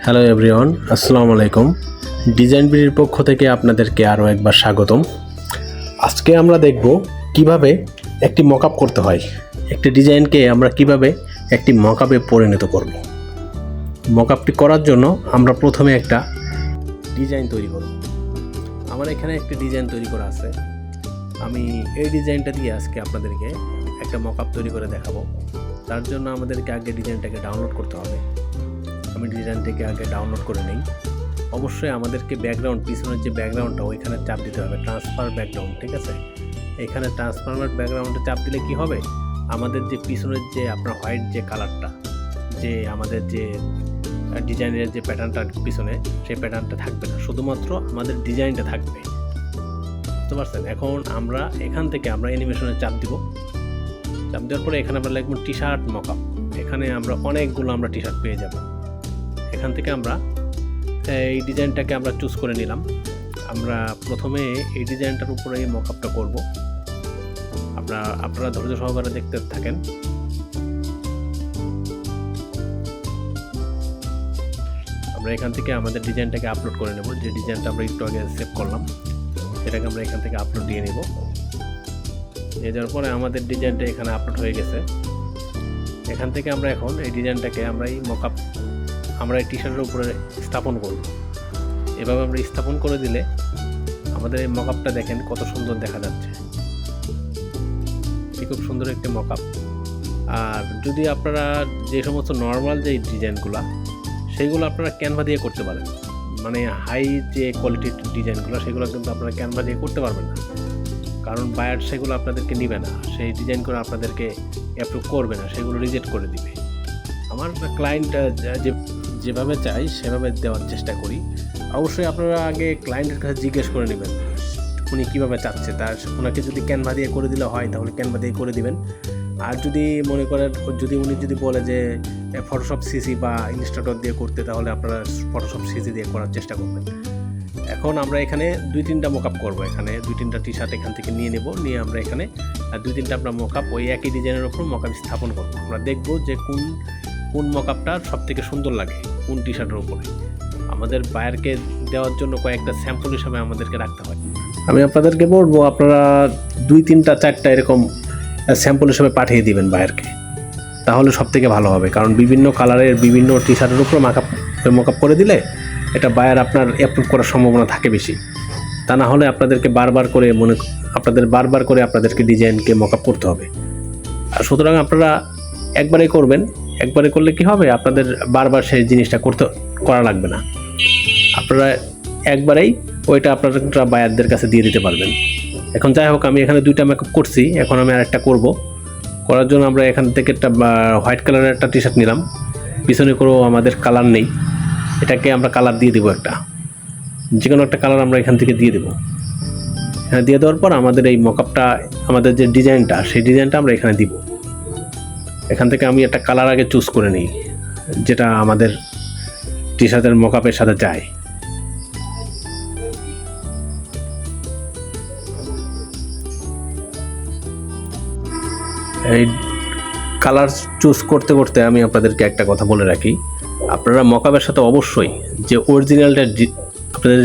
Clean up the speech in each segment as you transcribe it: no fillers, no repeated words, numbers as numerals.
Hello everyone, আসসালামু আলাইকুম। Design বিডির পক্ষ থেকে আপনাদেরকে আরও একবার স্বাগতম। আজকে আমরা দেখব কিভাবে একটি মকআপ করতে হয়, একটি ডিজাইনকে আমরা কিভাবে একটি মকআপে পরিণত করব। মকআপটি করার জন্য আমরা প্রথমে একটা ডিজাইন তৈরি করব। আমার এখানে একটি ডিজাইন তৈরি করা আছে। আমি এই ডিজাইনটা দিয়ে আজকে আপনাদেরকে একটা মকআপ তৈরি করে দেখাবো। তার জন্য আমাদেরকে আগে ডিজাইনটাকে ডাউনলোড করতে হবে। আমি ডিজাইনটাকে আগে ডাউনলোড করে নিই। অবশ্যই আমাদেরকে ব্যাকগ্রাউন্ড, পিছনের যে ব্যাকগ্রাউন্ডটা ওইখানে চাপ দিতে হবে, ট্রান্সফার ব্যাকগ্রাউন্ড, ঠিক আছে। এখানে ট্রান্সফার ব্যাকগ্রাউন্ডে চাপ দিলে কি হবে, আমাদের যে পিছনের যে আপনার হোয়াইট যে কালারটা, যে আমাদের যে ডিজাইনের যে প্যাটার্নটা পিছনে, সেই প্যাটার্নটা থাকবে না, শুধুমাত্র আমাদের ডিজাইনটা থাকবে। বুঝতে পারছেন? এখন আমরা এখান থেকে আমরা অ্যানিমেশনে চাপ দিব। চাপ দেওয়ার পরে এখানে আমরা লিখব টি শার্ট মকআপ। এখানে আমরা অনেকগুলো আমরা টি শার্ট পেয়ে যাব। এখান থেকে আমরা এই ডিজাইনটাকে আমরা চুজ করে নিলাম। আমরা প্রথমে এই ডিজাইনটার উপরে এই মকআপটা করব। আপনারা ধৈর্য সহকারে দেখতে থাকেন। আমরা এখান থেকে আমাদের ডিজাইনটাকে আপলোড করে নেব। যে ডিজাইনটা আমরা একটু আগে সেভ করলাম সেটাকে আমরা এখান থেকে আপলোড দিয়ে নেব। দিয়ে যাওয়ার পরে আমাদের ডিজাইনটা এখানে আপলোড হয়ে গেছে। এখান থেকে আমরা এখন এই ডিজাইনটাকে আমরা এই মকআপ আমরা এই টি শার্টের উপরে স্থাপন করব। এভাবে আমরা স্থাপন করে দিলে আমাদের এই মকআপটা দেখেন কত সুন্দর দেখা যাচ্ছে। এটি খুব সুন্দর একটি মকআপ। আর যদি আপনারা যে সমস্ত নর্মাল যে ডিজাইনগুলো সেগুলো আপনারা ক্যানভা দিয়ে করতে পারেন, মানে হাই যে কোয়ালিটির ডিজাইনগুলো সেগুলো কিন্তু আপনারা ক্যানভা দিয়ে করতে পারবেন না, কারণ বায়ার সেগুলো আপনাদেরকে নেবে না, সেই ডিজাইনগুলো আপনাদেরকে অ্যাপ্রুভ করবে না, সেগুলো রিজেক্ট করে দিবে। আমার ক্লায়েন্ট যেভাবে চাই সেভাবে দেওয়ার চেষ্টা করি। অবশ্যই আপনারা আগে ক্লায়েন্টের কাছে জিজ্ঞেস করে নেবেন উনি কীভাবে চাচ্ছে। তার ওনাকে যদি ক্যানভা দিয়ে করে দিলে হয় তাহলে ক্যানভা দিয়ে করে দিবেন। আর যদি মনে করেন উনি যদি বলে যে ফটোশপ সিসি বা ইনস্টাটর দিয়ে করতে, তাহলে আপনারা ফটোশপ সিসি দিয়ে করার চেষ্টা করবেন। এখন আমরা এখানে 2-3টা মকআপ করব। এখানে 2-3টা টি শার্ট এখান থেকে নিয়ে নেব। নিয়ে আমরা এখানে 2-3টা আমরা মকআপ ওই একই ডিজাইনের ওপর মকআপ স্থাপন করব। আমরা দেখব যে কোন মকআপটা সবথেকে সুন্দর লাগে কোন টি শার্টের উপরে। আমাদের বায়ারকে দেওয়ার জন্য কয়েকটা স্যাম্পল হিসাবে আমাদেরকে রাখতে হয়। আমি আপনাদেরকে বলবো আপনারা 2-3টা-4টা এরকম স্যাম্পল হিসাবে পাঠিয়ে দিবেন বায়ারকে, তাহলে সবথেকে ভালো হবে। কারণ বিভিন্ন কালারের বিভিন্ন টি শার্টের উপর মকআপ করে দিলে এটা বায়ার আপনার অ্যাপ্রুভ করার সম্ভাবনা থাকে বেশি। তা না হলে আপনাদেরকে বারবার করে আপনাদেরকে ডিজাইনকে মকআপ করতে হবে। আর সুতরাং আপনারা একবারে করবেন। একবারে করলে কি হবে, আপনাদের বারবার সেই জিনিসটা করা লাগবে না। আপনারা একবারেই ওইটা আপনারা বায়ারদের কাছে দিয়ে দিতে পারবেন। এখন যাই হোক, আমি এখানে 2টা মেকআপ করছি, এখন আমি আরেকটা করব। করার জন্য আমরা এখান থেকে একটা হোয়াইট কালারের একটা টি শার্ট নিলাম। পিছনে কোনো আমাদের কালার নেই, এটাকে আমরা কালার দিয়ে দেবো। যে কোনো একটা কালার আমরা এখান থেকে দিয়ে দেবো। এখানে দিয়ে দেওয়ার পর আমাদের এই মকআপটা, আমাদের যে ডিজাইনটা, সেই ডিজাইনটা আমরা এখানে দিব। এখান থেকে আমি একটা কালার আগে চুজ করে নিই যেটা আমাদের টি শার্টের মকআপের সাথে যায়। এই কালার চুজ করতে করতে আমি আপনাদেরকে একটা কথা বলে রাখি, আপনারা মকআপের সাথে অবশ্যই যে অরিজিনালটা আপনাদের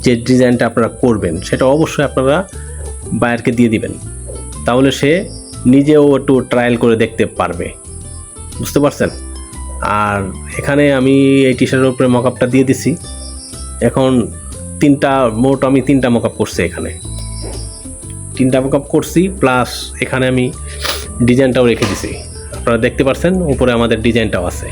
যে ডিজাইনটা আপনারা করবেন সেটা অবশ্যই আপনারা বায়ারকে দিয়ে দিবেন, তাহলে সে নিজেও একটু ট্রায়াল করে দেখতে পারবে। বুঝতে পারছেন? আর এখানে আমি এই টি শার্টের উপরে মকআপটা দিয়ে দিছি। এখন আমি 3টা মকআপ করছি। এখানে 3টা মকআপ করছি, প্লাস এখানে আমি ডিজাইনটাও রেখে দিছি। আপনারা দেখতে পাচ্ছেন উপরে আমাদের ডিজাইনটাও আছে।